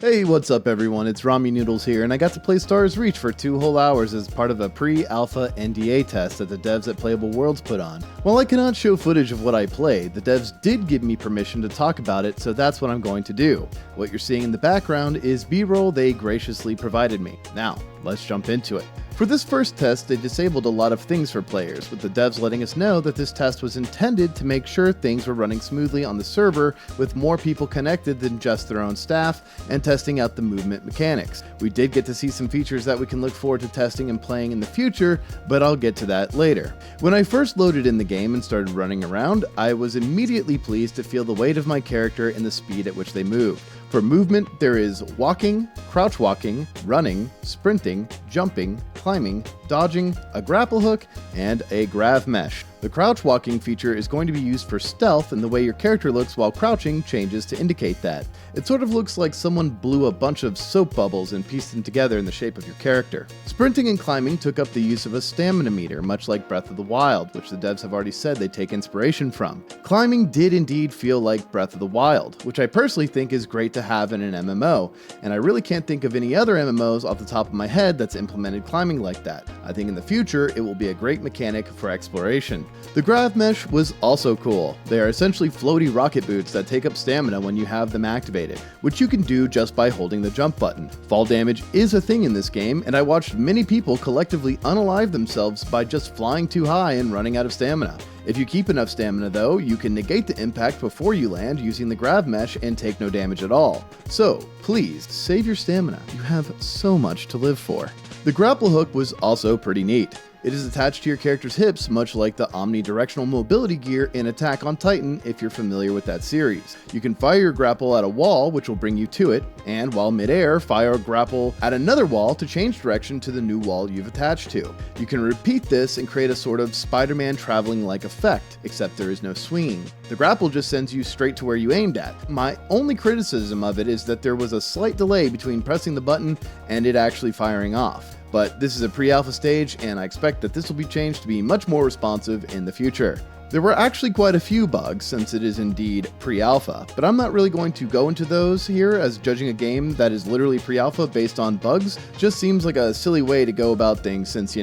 Hey, what's up everyone, it's Rami Noodles here, and I got to play Stars Reach for 2 whole hours as part of a pre-alpha NDA test that the devs at Playable Worlds put on. While I cannot show footage of what I played, the devs did give me permission to talk about it, so that's what I'm going to do. What you're seeing in the background is B-roll they graciously provided me. Now, let's jump into it. For this first test, they disabled a lot of things for players, with the devs letting us know that this test was intended to make sure things were running smoothly on the server with more people connected than just their own staff, and testing out the movement mechanics. We did get to see some features that we can look forward to testing and playing in the future, but I'll get to that later. When I first loaded in the game and started running around, I was immediately pleased to feel the weight of my character and the speed at which they moved. For movement, there is walking, crouch walking, running, sprinting, jumping, climbing, dodging, a grapple hook, and a grav mesh. The crouch walking feature is going to be used for stealth, and the way your character looks while crouching changes to indicate that. It sort of looks like someone blew a bunch of soap bubbles and pieced them together in the shape of your character. Sprinting and climbing took up the use of a stamina meter, much like Breath of the Wild, which the devs have already said they take inspiration from. Climbing did indeed feel like Breath of the Wild, which I personally think is great to have in an MMO, and I really can't think of any other MMOs off the top of my head that's implemented climbing like that. I think in the future it will be a great mechanic for exploration. The grav mesh was also cool. They are essentially floaty rocket boots that take up stamina when you have them activated, which you can do just by holding the jump button. Fall damage is a thing in this game, and I watched many people collectively unalive themselves by just flying too high and running out of stamina. If you keep enough stamina though, you can negate the impact before you land using the grav mesh and take no damage at all. So, please, save your stamina. You have so much to live for. The grapple hook was also pretty neat. It is attached to your character's hips, much like the omnidirectional mobility gear in Attack on Titan if you're familiar with that series. You can fire your grapple at a wall, which will bring you to it, and while midair, fire a grapple at another wall to change direction to the new wall you've attached to. You can repeat this and create a sort of Spider-Man traveling-like effect, except there is no swinging. The grapple just sends you straight to where you aimed at. My only criticism of it is that there was a slight delay between pressing the button and it actually firing off. But this is a pre-alpha stage, and I expect that this will be changed to be much more responsive in the future. There were actually quite a few bugs since it is indeed pre-alpha, but I'm not really going to go into those here, as judging a game that is literally pre-alpha based on bugs just seems like a silly way to go about things since,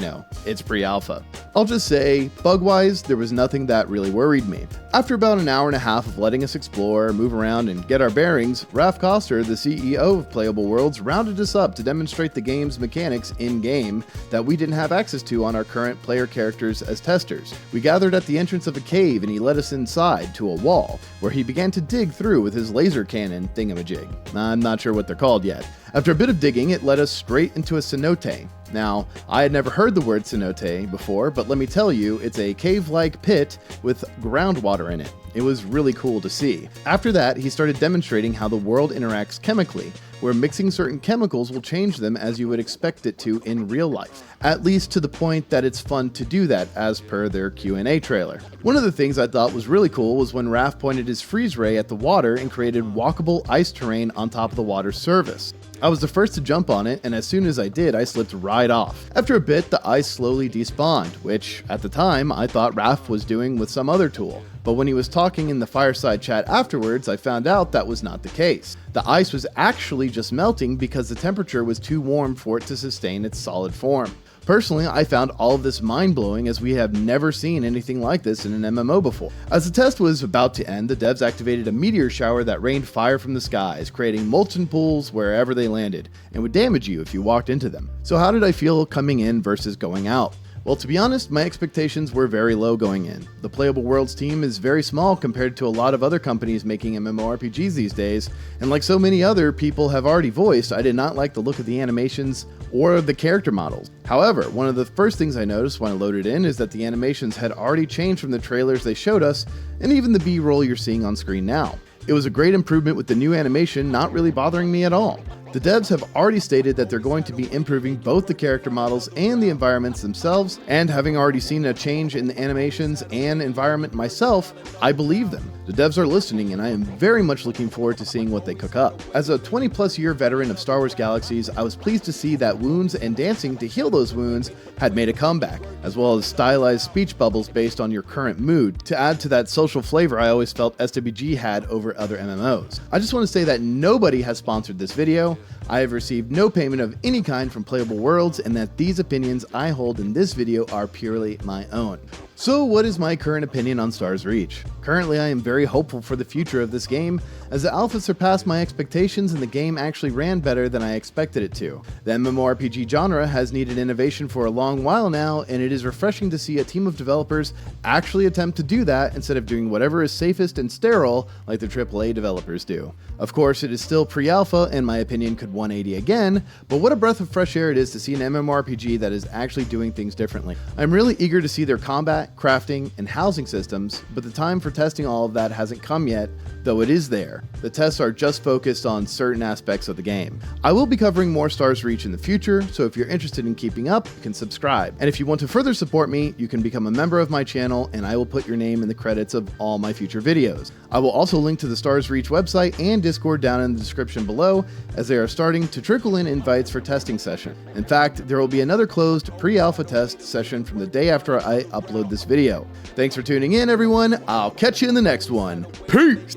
it's pre-alpha. I'll just say, bug-wise, there was nothing that really worried me. After about an hour and a half of letting us explore, move around, and get our bearings, Raph Koster, the CEO of Playable Worlds, rounded us up to demonstrate the game's mechanics in-game that we didn't have access to on our current player characters as testers. We gathered at the entrance of a cave and he led us inside to a wall, where he began to dig through with his laser cannon thingamajig. I'm not sure what they're called yet. After a bit of digging, it led us straight into a cenote. Now, I had never heard the word cenote before, but let me tell you, it's a cave-like pit with groundwater in it. It was really cool to see. After that, he started demonstrating how the world interacts chemically, where mixing certain chemicals will change them as you would expect it to in real life. At least to the point that it's fun to do that, as per their Q&A trailer. One of the things I thought was really cool was when Raph pointed his freeze ray at the water and created walkable ice terrain on top of the water's surface. I was the first to jump on it, and as soon as I did, I slipped right off. After a bit, the ice slowly despawned, which, at the time, I thought Raph was doing with some other tool. But when he was talking in the fireside chat afterwards, I found out that was not the case. The ice was actually just melting because the temperature was too warm for it to sustain its solid form. Personally, I found all of this mind-blowing, as we have never seen anything like this in an MMO before. As the test was about to end, the devs activated a meteor shower that rained fire from the skies, creating molten pools wherever they landed, and would damage you if you walked into them. So how did I feel coming in versus going out? Well, to be honest, my expectations were very low going in. The Playable Worlds team is very small compared to a lot of other companies making MMORPGs these days, and like so many other people have already voiced, I did not like the look of the animations or the character models. However, one of the first things I noticed when I loaded in is that the animations had already changed from the trailers they showed us, and even the B-roll you're seeing on screen now. It was a great improvement with the new animation not really bothering me at all. The devs have already stated that they're going to be improving both the character models and the environments themselves, and having already seen a change in the animations and environment myself, I believe them. The devs are listening, and I am very much looking forward to seeing what they cook up. As a 20-plus year veteran of Star Wars Galaxies, I was pleased to see that wounds and dancing to heal those wounds had made a comeback, as well as stylized speech bubbles based on your current mood, to add to that social flavor I always felt SWG had over other MMOs. I just want to say that nobody has sponsored this video, I have received no payment of any kind from Playable Worlds, and that these opinions I hold in this video are purely my own. So what is my current opinion on Stars Reach? Currently I am very hopeful for the future of this game, as the alpha surpassed my expectations and the game actually ran better than I expected it to. The MMORPG genre has needed innovation for a long while now, and it is refreshing to see a team of developers actually attempt to do that instead of doing whatever is safest and sterile like the AAA developers do. Of course, it is still pre-alpha and my opinion could 180 again, but what a breath of fresh air it is to see an MMORPG that is actually doing things differently. I'm really eager to see their combat, crafting, and housing systems, but the time for testing all of that hasn't come yet, though it is there. The tests are just focused on certain aspects of the game. I will be covering more Stars Reach in the future, so if you're interested in keeping up, you can subscribe. And if you want to further support me, you can become a member of my channel, and I will put your name in the credits of all my future videos. I will also link to the Stars Reach website and Discord down in the description below, as they are starting to trickle in invites for testing session. In fact, there will be another closed pre-alpha test session from the day after I upload this video. Thanks for tuning in, everyone. I'll catch you in the next one. Peace!